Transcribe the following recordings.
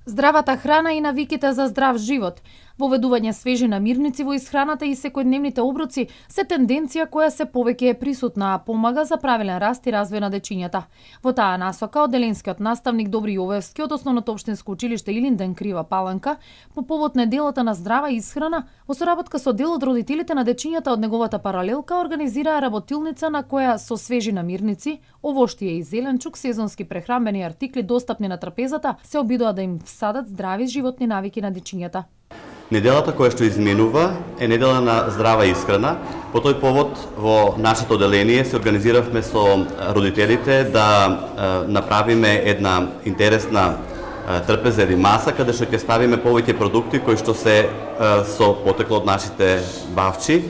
Здравата храна и навиките за здрав живот, воведување свежи намирници во исхраната и секојдневните оброци се тенденција која се повеќе е присутна, а помага за правилен раст и развој на дечињата. Во таа насока, одделенскиот наставник Добри Јовевски од Основното општинско училиште Илинден Крива Паланка, по повод неделата на здрава исхрана, во соработка со дел од родителите на дечињата од неговата паралелка, организираа работилница на која со свежи намирници, овоштие и зеленчук, сезонски прехранбени артикли достапни на трапезата, се обидоа да им всадат здрави животни навики на дечињата. Неделата која што изминува е недела на здрава исхрана. По тој повод во нашето одделение се организиравме со родителите да направиме една интересна трпеза или маса каде што ќе ставиме повеќе продукти кои што се со потекло од нашите бавчи,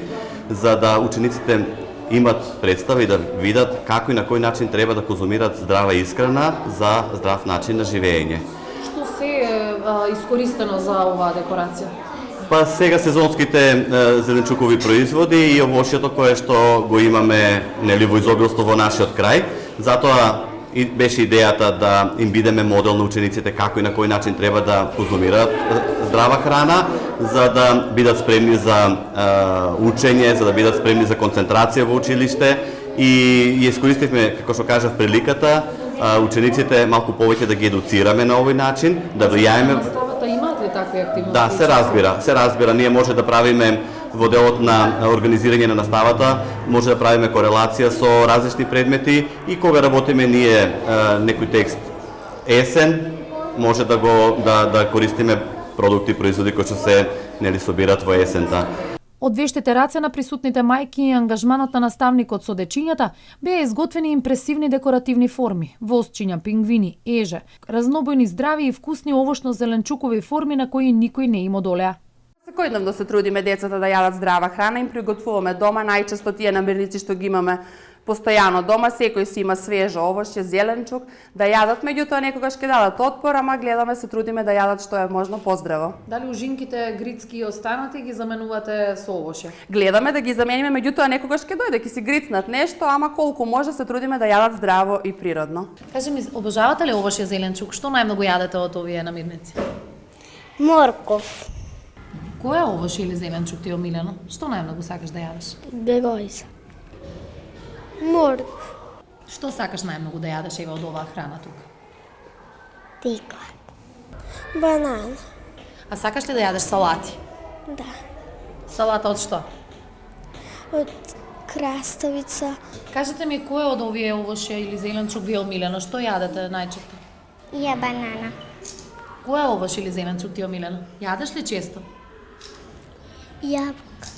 за да учениците имат представа и да видат како и на кој начин треба да конзумираат здрава исхрана за здрав начин на живење. Што се искористено за оваа декорација? Па сега сезонските зеленчукови производи и овошјето кое што го имаме нели во изобилство во нашиот крај. Затоа и беше идејата да им бидеме модел на учениците како и на кој начин треба да конзумираат здрава храна, за да бидат спремни за учење, за да бидат спремни за концентрација во училиште и искористивме, како што кажав, приликата учениците малку повеќе да ги едуцираме на овој начин, да влијаеме. Наставата имаат ли такви активности? Да, се разбира. Ние може да правиме во делот на организирање на наставата, може да правиме корелација со различни предмети и кога работиме ние некој текст есен, може да користиме продукти и производи кои што се нели собираат во есента. Од вештите раце на присутните мајки и ангажманот на наставникот со дечињата беа изготвени импресивни декоративни форми, восчиња, пингвини, еже, разнобојни здрави и вкусни овошно-зеленчукови форми на кои никој не им одолеа. Секојдневно се трудиме децата да јадат здрава храна, им приготвуваме дома, најчесто тие намирници што ги имаме постојано дома, секој си има свежо овошје, зеленчук, да јадат, меѓутоа некогаш ќе дадат отпор, ама гледаме се трудиме да јадат што е можно поздраво. Дали ужинките грицки и останати ги заменувате со овошје? Гледаме да ги замениме, меѓутоа некогаш ќе дојде ќе си грицнат нешто, ама колку може се трудиме да јадат здраво и природно. Кажи ми, обожавате ли овошје, зеленчук? Што најмногу јадете од овие намирници? Морков, Кој е овошје или зеленчук ти е омилено? Што најмногу сакаш да јадеш? бегојза, морков, Што сакаш најмногу да јадеш ева од оваа храна тука? тиква, банана, А сакаш ли да јадеш салати? да, Салата од што? од краставица, Кажете ми кој од овие овошје или зеленчук ви е омилено? Што јадете најчесто? ја банана, Кој е овош или зеленчук ти е омилено? Јадеш ли често? јаболка,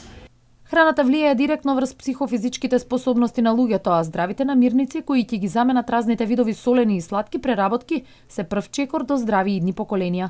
Храната влијае директно врз психофизичките способности на луѓето, а здравите намирници кои ќе ги заменат разните видови солени и сладки преработки се прв чекор до здрави идни поколенија.